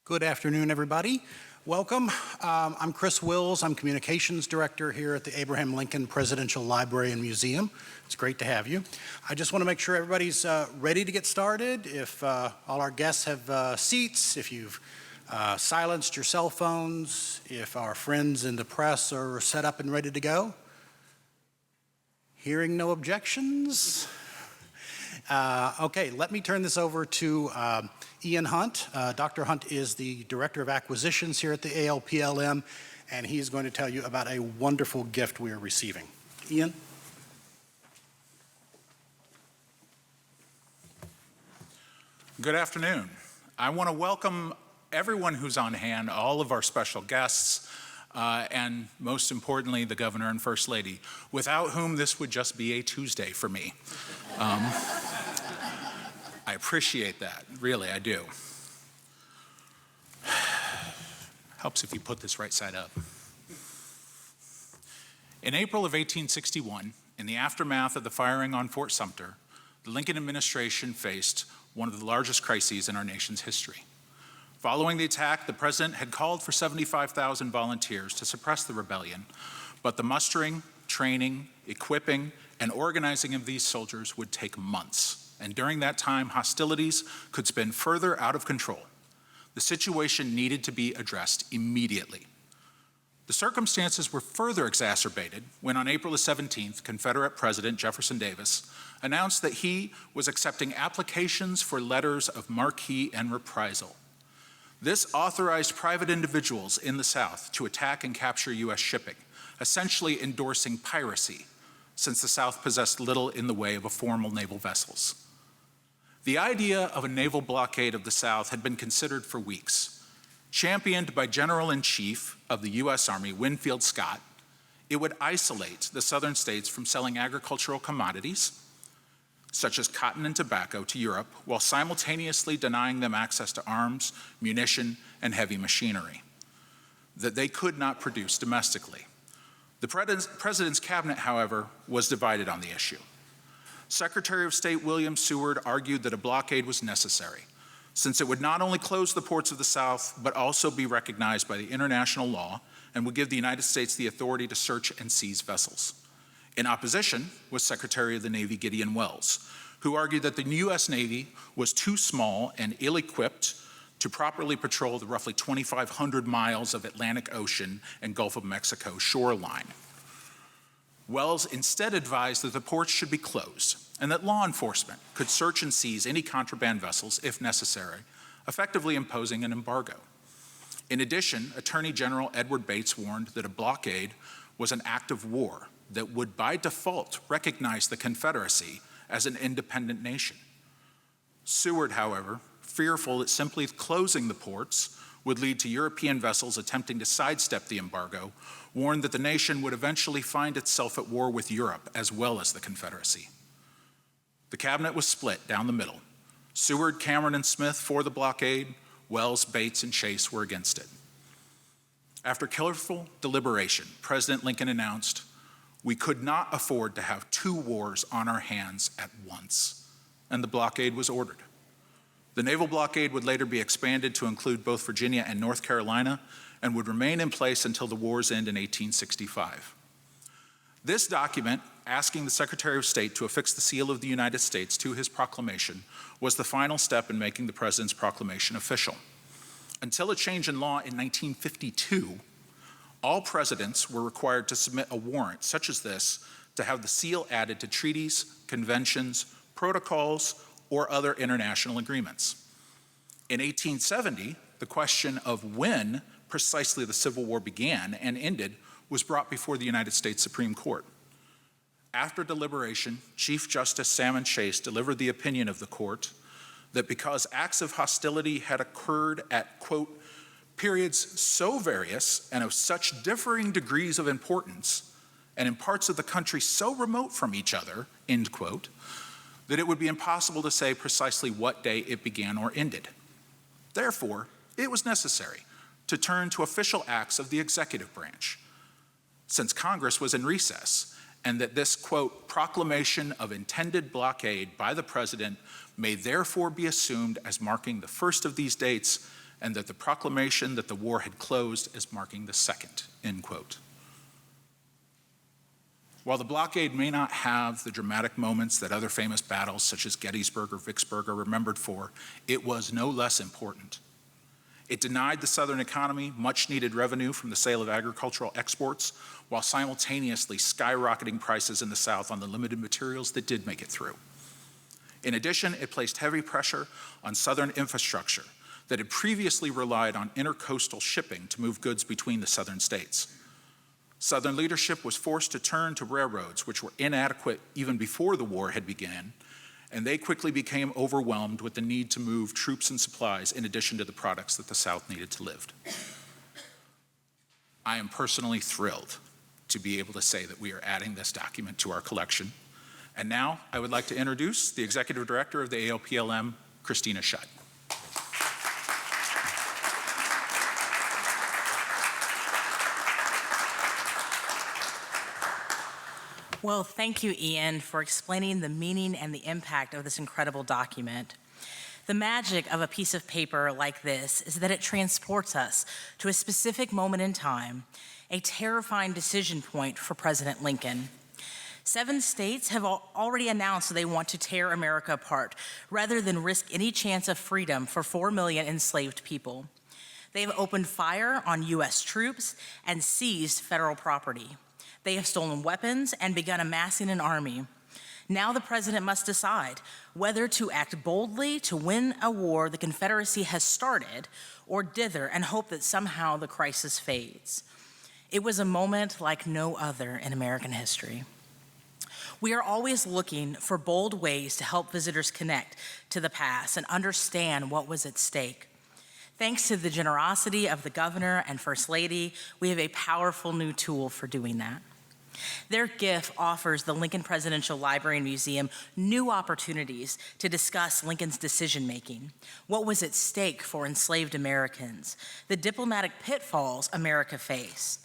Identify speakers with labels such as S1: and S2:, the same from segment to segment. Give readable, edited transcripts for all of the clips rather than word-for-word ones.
S1: Good afternoon, everybody. Welcome. I'm Chris Wills. I'm Communications Director here at the Abraham Lincoln Presidential Library and Museum. It's great to have you. I just want to make sure everybody's ready to get started. If all our guests have seats, if you've silenced your cell phones, if our friends in the press are set up and ready to go. Hearing no objections. Okay, let me turn this over to Ian Hunt. Dr. Hunt is the Director of Acquisitions here at the ALPLM, and he's going to tell you about a wonderful gift we are receiving. Ian?
S2: Good afternoon. I want to welcome everyone who's on hand, all of our special guests, and most importantly, the Governor and First Lady, without whom this would just be a Tuesday for me. I appreciate that, really, I do. Helps if you put this right side up. In April of 1861, in the aftermath of the firing on Fort Sumter, the Lincoln administration faced one of the largest crises in our nation's history. Following the attack, the president had called for 75,000 volunteers to suppress the rebellion, but the mustering, training, equipping, and organizing of these soldiers would take months. And during that time, hostilities could spin further out of control. The situation needed to be addressed immediately. The circumstances were further exacerbated when on April the 17th, Confederate President Jefferson Davis announced that he was accepting applications for letters of marque and reprisal. This authorized private individuals in the South to attack and capture U.S. shipping, essentially endorsing piracy, since the South possessed little in the way of formal naval vessels. The idea of a naval blockade of the South had been considered for weeks. Championed by General-in-Chief of the U.S. Army, Winfield Scott, it would isolate the southern states from selling agricultural commodities, such as cotton and tobacco, to Europe, while simultaneously denying them access to arms, munition, and heavy machinery that they could not produce domestically. The president's cabinet, however, was divided on the issue. Secretary of State William Seward argued that a blockade was necessary, since it would not only close the ports of the South, but also be recognized by the international law and would give the United States the authority to search and seize vessels. In opposition was Secretary of the Navy Gideon Welles, who argued that the U.S. Navy was too small and ill-equipped to properly patrol the roughly 2,500 miles of Atlantic Ocean and Gulf of Mexico shoreline. Welles instead advised that the ports should be closed and that law enforcement could search and seize any contraband vessels if necessary, effectively imposing an embargo. In addition, Attorney General Edward Bates warned that a blockade was an act of war that would by default recognize the Confederacy as an independent nation. Seward, however, fearful that simply closing the ports would lead to European vessels attempting to sidestep the embargo, warned that the nation would eventually find itself at war with Europe as well as the Confederacy. The cabinet was split down the middle. Seward, Cameron, and Smith for the blockade, Welles, Bates, and Chase were against it. After careful deliberation, President Lincoln announced, "We could not afford to have two wars on our hands at once," and the blockade was ordered. The naval blockade would later be expanded to include both Virginia and North Carolina and would remain in place until the war's end in 1865. This document, asking the Secretary of State to affix the seal of the United States to his proclamation, was the final step in making the President's proclamation official. Until a change in law in 1952, all presidents were required to submit a warrant such as this to have the seal added to treaties, conventions, protocols, or other international agreements. In 1870, the question of when precisely the Civil War began and ended was brought before the United States Supreme Court. After deliberation, Chief Justice Salmon Chase delivered the opinion of the court that because acts of hostility had occurred at, quote, periods so various and of such differing degrees of importance, and in parts of the country so remote from each other, end quote, that it would be impossible to say precisely what day it began or ended. Therefore, it was necessary to turn to official acts of the executive branch, since Congress was in recess, and that this, quote, proclamation of intended blockade by the President may therefore be assumed as marking the first of these dates and that the proclamation that the war had closed as marking the second, end quote. While the blockade may not have the dramatic moments that other famous battles such as Gettysburg or Vicksburg are remembered for, it was no less important. It denied the Southern economy much needed revenue from the sale of agricultural exports, while simultaneously skyrocketing prices in the South on the limited materials that did make it through. In addition, it placed heavy pressure on Southern infrastructure that had previously relied on intercoastal shipping to move goods between the Southern states. Southern leadership was forced to turn to railroads, which were inadequate even before the war had begun, and they quickly became overwhelmed with the need to move troops and supplies in addition to the products that the South needed to live. I am personally thrilled to be able to say that we are adding this document to our collection. And now I would like to introduce the Executive Director of the ALPLM, Christina Schutt.
S3: Well, thank you, Ian, for explaining the meaning and the impact of this incredible document. The magic of a piece of paper like this is that it transports us to a specific moment in time, a terrifying decision point for President Lincoln. 7 states have already announced they want to tear America apart rather than risk any chance of freedom for 4 million enslaved people. They have opened fire on U.S. troops and seized federal property. They have stolen weapons and begun amassing an army. Now the president must decide whether to act boldly to win a war the Confederacy has started, or dither and hope that somehow the crisis fades. It was a moment like no other in American history. We are always looking for bold ways to help visitors connect to the past and understand what was at stake. Thanks to the generosity of the governor and First Lady, we have a powerful new tool for doing that. Their gift offers the Lincoln Presidential Library and Museum new opportunities to discuss Lincoln's decision-making, what was at stake for enslaved Americans, the diplomatic pitfalls America faced,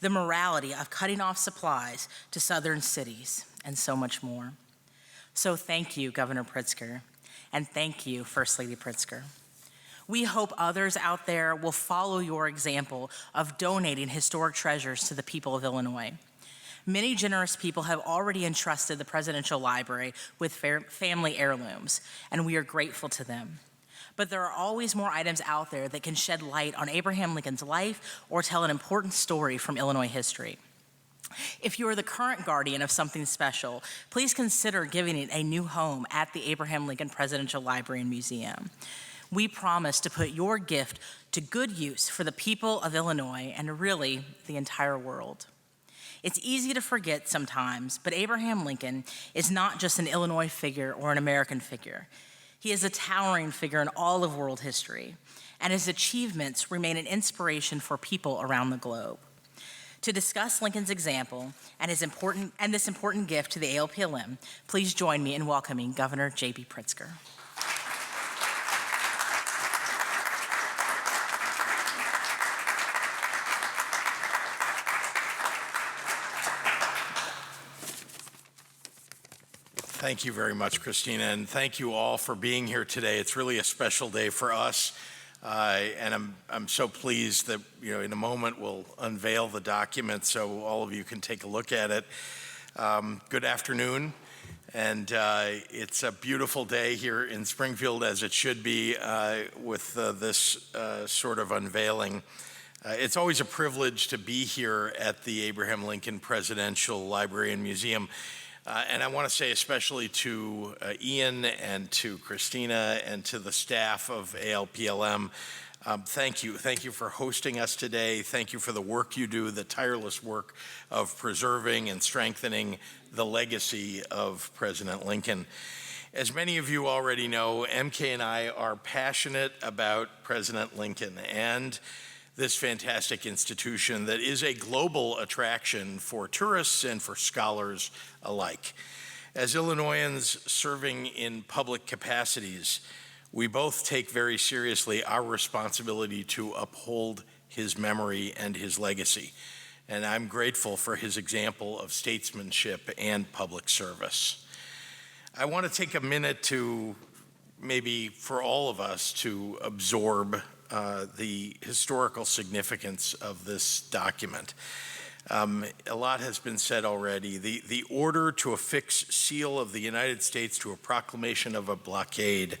S3: the morality of cutting off supplies to southern cities, and so much more. So thank you, Governor Pritzker, and thank you, First Lady Pritzker. We hope others out there will follow your example of donating historic treasures to the people of Illinois. Many generous people have already entrusted the Presidential Library with family heirlooms, and we are grateful to them. But there are always more items out there that can shed light on Abraham Lincoln's life or tell an important story from Illinois history. If you are the current guardian of something special, please consider giving it a new home at the Abraham Lincoln Presidential Library and Museum. We promise to put your gift to good use for the people of Illinois and really the entire world. It's easy to forget sometimes, but Abraham Lincoln is not just an Illinois figure or an American figure. He is a towering figure in all of world history, and his achievements remain an inspiration for people around the globe. To discuss Lincoln's example and this important gift to the ALPLM, please join me in welcoming Governor J.B. Pritzker.
S4: Thank you very much, Christina, and thank you all for being here today. It's really a special day for us, and I'm so pleased that in a moment we'll unveil the document so all of you can take a look at it. Good afternoon, and it's a beautiful day here in Springfield, as it should be, with this sort of unveiling. It's always a privilege to be here at the Abraham Lincoln Presidential Library and Museum. And I want to say especially to Ian and to Christina and to the staff of ALPLM, thank you. Thank you for hosting us today. Thank you for the work you do, the tireless work of preserving and strengthening the legacy of President Lincoln. As many of you already know, MK and I are passionate about President Lincoln and this fantastic institution that is a global attraction for tourists and for scholars alike. As Illinoisans serving in public capacities, we both take very seriously our responsibility to uphold his memory and his legacy. And I'm grateful for his example of statesmanship and public service. I want to take a minute to maybe for all of us to absorb the historical significance of this document. A lot has been said already. The order to affix seal of the United States to a proclamation of a blockade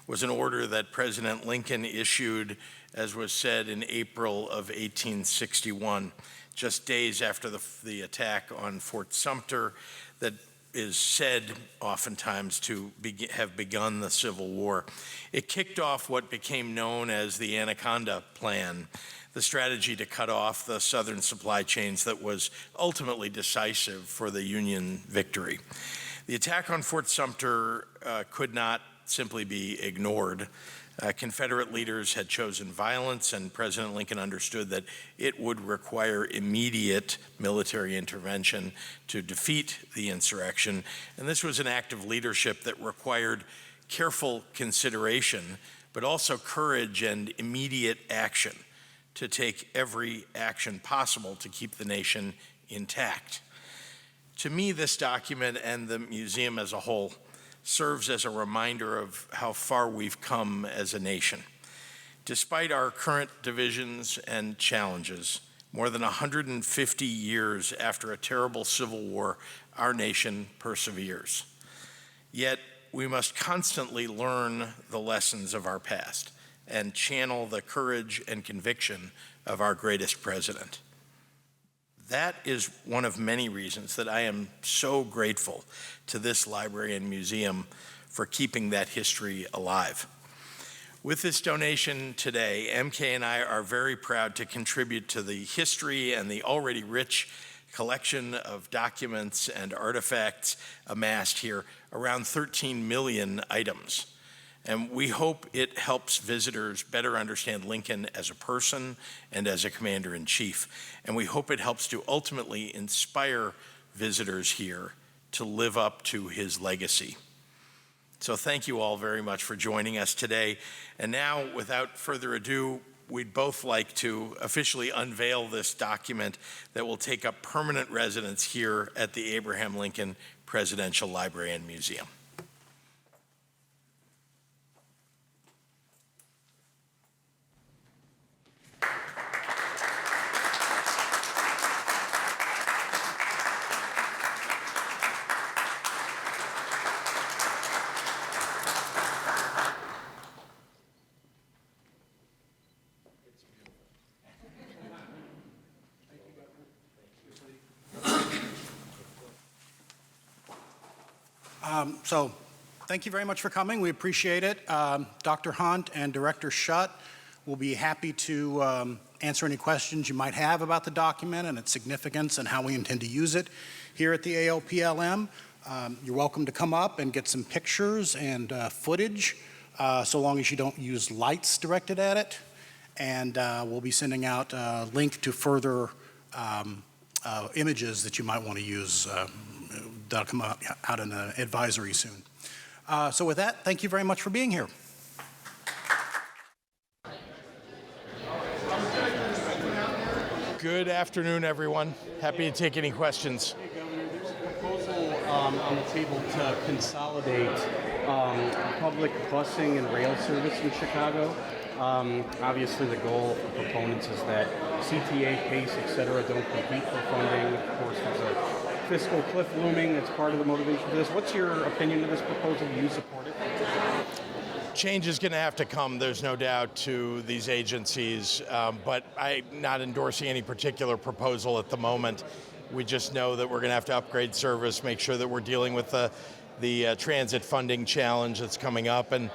S4: was an order that President Lincoln issued, as was said, in April of 1861, just days after the attack on Fort Sumter that is said oftentimes to have begun the Civil War. It kicked off what became known as the Anaconda Plan, the strategy to cut off the Southern supply chains that was ultimately decisive for the Union victory. The attack on Fort Sumter could not simply be ignored. Confederate leaders had chosen violence, and President Lincoln understood that it would require immediate military intervention to defeat the insurrection. And this was an act of leadership that required careful consideration, but also courage and immediate action to take every action possible to keep the nation intact. To me, this document and the museum as a whole serves as a reminder of how far we've come as a nation. Despite our current divisions and challenges, more than 150 years after a terrible civil war, our nation perseveres. Yet, we must constantly learn the lessons of our past and channel the courage and conviction of our greatest president. That is one of many reasons that I am so grateful to this library and museum for keeping that history alive. With this donation today, MK and I are very proud to contribute to the history and the already rich collection of documents and artifacts amassed here, around 13 million items. And we hope it helps visitors better understand Lincoln as a person and as a commander-in-chief. And we hope it helps to ultimately inspire visitors here to live up to his legacy. So thank you all very much for joining us today. And now, without further ado, we'd both like to officially unveil this document that will take up permanent residence here at the Abraham Lincoln Presidential Library and Museum.
S1: So thank you very much for coming. We appreciate it. Dr. Hunt and Director Schutt will be happy to answer any questions you might have about the document and its significance and how we intend to use it here at the AOPLM. You're welcome to come up and get some pictures and footage, so long as you don't use lights directed at it. And we'll be sending out a link to further images that you might want to use. That'll come out in an advisory soon. So with that, thank you very much for being here.
S4: Good afternoon, everyone. Happy to take any questions.
S5: Hey, Governor, there's a proposal on the table to consolidate public busing and rail service in Chicago. Obviously, the goal for proponents is that CTA, PACE, et cetera, don't compete for funding. Of course, there's a fiscal cliff looming. That's part of the motivation for this. What's your opinion of this proposal? Do you support it?
S4: Change is going to have to come, there's no doubt, to these agencies, but I'm not endorsing any particular proposal at the moment. We just know that we're going to have to upgrade service, make sure that we're dealing with the transit funding challenge that's coming up, and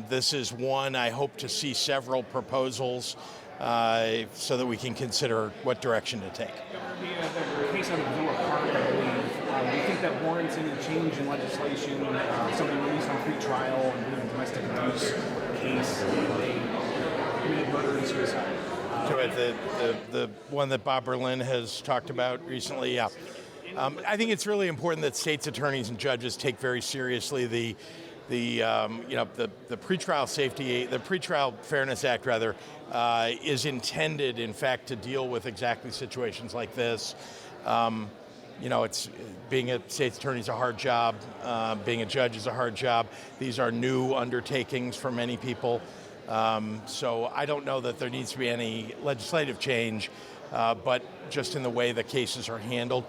S4: this is one. I hope to see several proposals so that we can consider what direction to take.
S5: The case out of Villa Park, I believe, do you think that warrants any change in legislation? Somebody released on pre-trial and doing a domestic abuse case, they committed murder and suicide.
S4: The one that Bob Berlin has talked about recently, yeah. I think it's really important that states' attorneys and judges take very seriously the pretrial safety, the Pretrial Fairness Act, rather, is intended, in fact, to deal with exactly situations like this. It's being a state's attorney is a hard job. Being a judge is a hard job. These are new undertakings for many people. So I don't know that there needs to be any legislative change, but just in the way the cases are handled,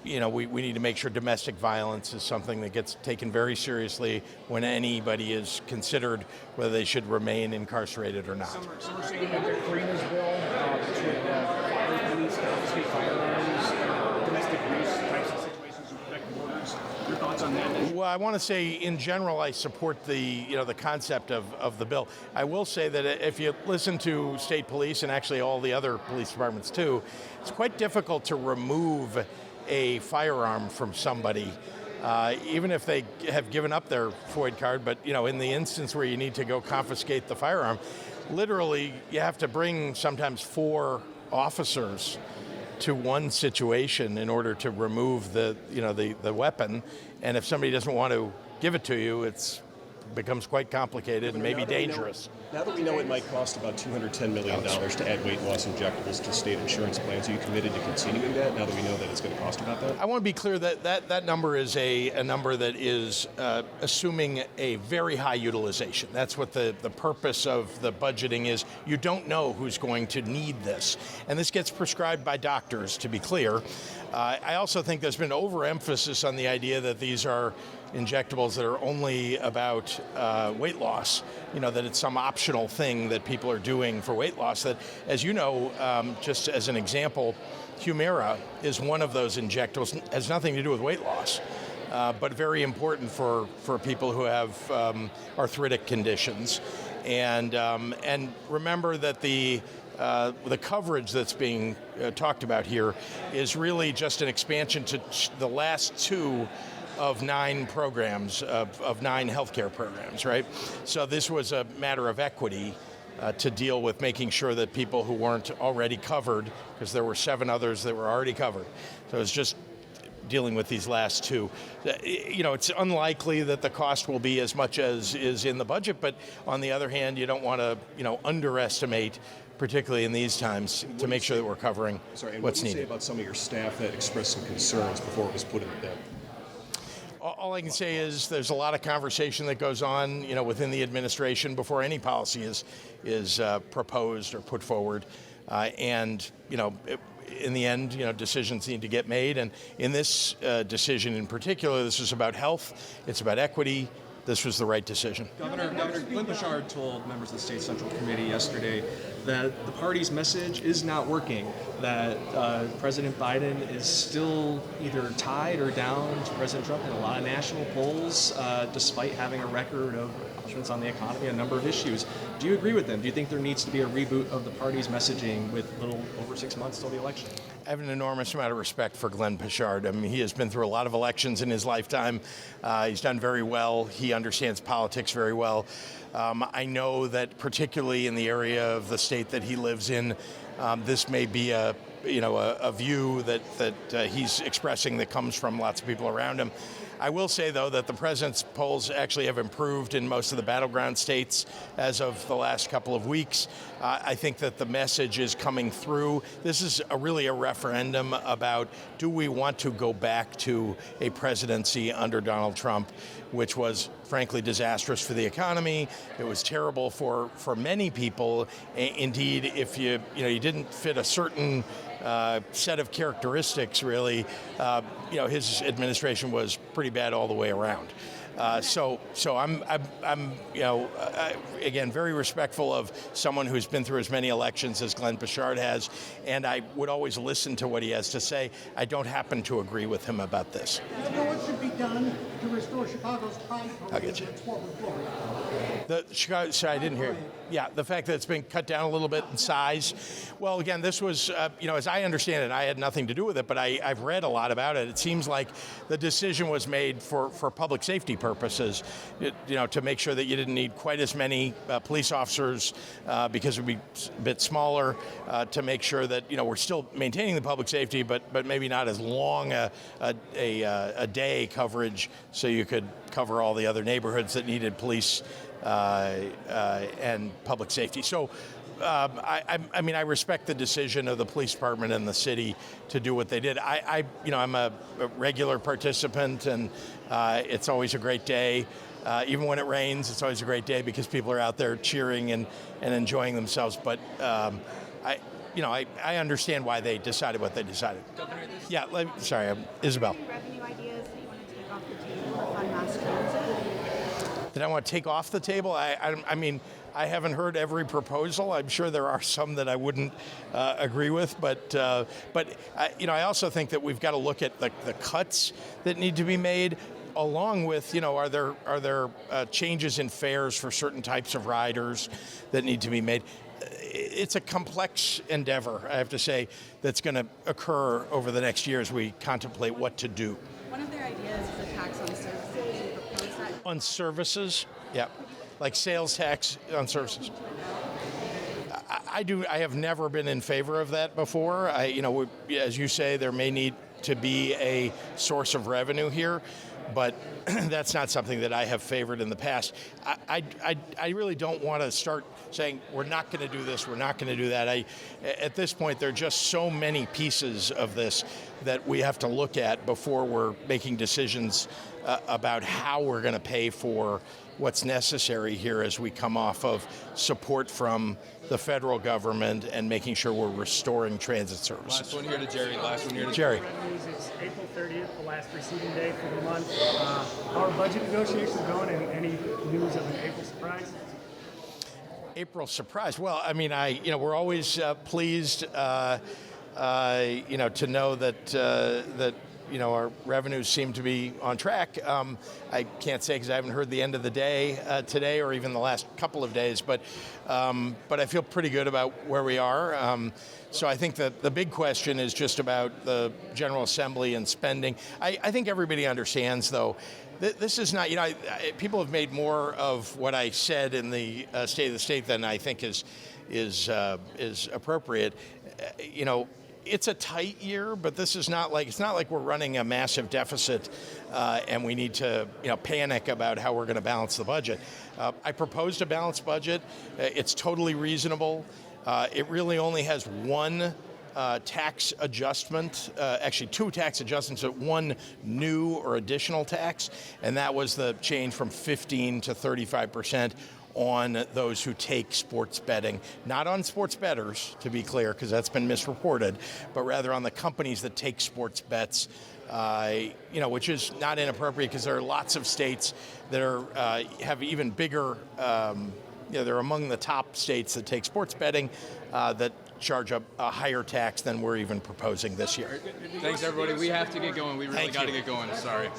S4: we need to make sure domestic violence is something that gets taken very seriously when anybody is considered whether they should remain incarcerated or not.
S6: Some are saying that they're Karina's bill, which would require police to confiscate firearms, domestic abuse types of situations to protect borders. Your thoughts on that?
S4: Well, I want to say in general I support the concept of the bill. I will say that if you listen to state police and actually all the other police departments too, it's quite difficult to remove a firearm from somebody, even if they have given up their FOID card. But in the instance where you need to go confiscate the firearm, literally you have to bring sometimes 4 officers to one situation in order to remove the weapon. And if somebody doesn't want to give it to you, it becomes quite complicated and maybe dangerous.
S7: Now that we know it might cost about $210 million to add weight loss injectables to state insurance plans, are you committed to continuing that now that we know that it's going to cost about that?
S4: I want to be clear that number is a number that is assuming a very high utilization. That's what the purpose of the budgeting is. You don't know who's going to need this. And this gets prescribed by doctors, to be clear. I also think there's been overemphasis on the idea that these are injectables that are only about weight loss, that it's some optional thing that people are doing for weight loss. That, as you know, just as an example, Humira is one of those injectables. It has nothing to do with weight loss, but very important for people who have arthritic conditions. And remember that the coverage that's being talked about here is really just an expansion to the last 2 of 9 programs, of 9 healthcare programs, right? So this was a matter of equity to deal with making sure that people who weren't already covered, because there were 7 others that were already covered. So it's just dealing with these last 2. It's unlikely that the cost will be as much as is in the budget, but on the other hand, you don't want to, underestimate, particularly in these times, to make sure that we're covering what's needed.
S7: What do you say about some of your staff that expressed some concerns before it was put in the bill?
S4: All I can say is there's a lot of conversation that goes on, within the administration before any policy is proposed or put forward, and in the end, decisions need to get made. And in this decision in particular, this is about health. It's about equity. This was the right decision.
S8: Governor Glenn Bouchard told members of the State Central Committee yesterday that the party's message is not working, that President Biden is still either tied or down to President Trump in a lot of national polls, despite having a record of accomplishments on the economy, a number of issues. Do you agree with them? Do you think there needs to be a reboot of the party's messaging with a little over 6 months till the election?
S4: I have an enormous amount of respect for Glenn Bouchard. I mean, he has been through a lot of elections in his lifetime. He's done very well. He understands politics very well. I know that particularly in the area of the state that he lives in, this may be a view that he's expressing that comes from lots of people around him. I will say, though, that the president's polls actually have improved in most of the battleground states as of the last couple of weeks. I think that the message is coming through. This is really a referendum about, do we want to go back to a presidency under Donald Trump, which was frankly disastrous for the economy. It was terrible for many people. Indeed, if you didn't fit a certain set of characteristics, really, his administration was pretty bad all the way around. So I'm again very respectful of someone who's been through as many elections as Glenn Bouchard has, and I would always listen to what he has to say. I don't happen to agree with him about this.
S9: What should be done to restore Chicago's pride parade to its former glory?
S4: The Chicago, sorry, I didn't hear. Yeah, the fact that it's been cut down a little bit in size. Well, again, this was, as I understand it, I had nothing to do with it, but I've read a lot about it. It seems like the decision was made for public safety purposes, to make sure that you didn't need quite as many police officers because it would be a bit smaller, to make sure that, we're still maintaining the public safety, but maybe not as long a day coverage, so you could cover all the other neighborhoods that needed police and public safety. So, I respect the decision of the police department and the city to do what they did. I'm a regular participant, and it's always a great day. Even when it rains, it's always a great day because people are out there cheering and enjoying themselves. But I understand why they decided what they decided. Yeah, sorry, Isabel.
S10: Any revenue ideas that you want to take off the table for fund mass transit?
S4: That I want to take off the table? I mean, I haven't heard every proposal. I'm sure there are some that I wouldn't agree with, but I also think that we've got to look at the cuts that need to be made, along with, are there changes in fares for certain types of riders that need to be made. It's a complex endeavor, I have to say, that's going to occur over the next year as we contemplate what to do.
S10: One of their ideas is a tax on services. You propose that.
S4: On services, yeah, like sales tax on services. I have never been in favor of that before. As you say, there may need to be a source of revenue here, but that's not something that I have favored in the past. I really don't want to start saying we're not going to do this, we're not going to do that. At this point, there are just so many pieces of this that we have to look at before we're making decisions about how we're going to pay for what's necessary here as we come off of support from the federal government and making sure we're restoring transit services.
S11: Last one here to Jerry. Last one here to
S4: Jerry.
S6: It's April 30th, the last preceding day for the month. How are budget negotiations going, and any news of an April surprise?
S4: April surprise. Well, I mean, we're always pleased, to know that our revenues seem to be on track. I can't say because I haven't heard the end of the day today or even the last couple of days, but I feel pretty good about where we are. So I think that the big question is just about the General Assembly and spending. I think everybody understands, though, this is not, people have made more of what I said in the State of the State than I think is appropriate. It's a tight year, but it's not like we're running a massive deficit and we need to panic about how we're going to balance the budget. I proposed a balanced budget. It's totally reasonable. It really only has one tax adjustment, actually two tax adjustments, but one new or additional tax, and that was the change from 15% to 35% on those who take sports betting, not on sports bettors, to be clear, because that's been misreported, but rather on the companies that take sports bets, which is not inappropriate because there are lots of states that have even bigger, they're among the top states that take sports betting that charge a higher tax than we're even proposing this year.
S11: Thanks, everybody. We have to get going. We really got to get going. Sorry.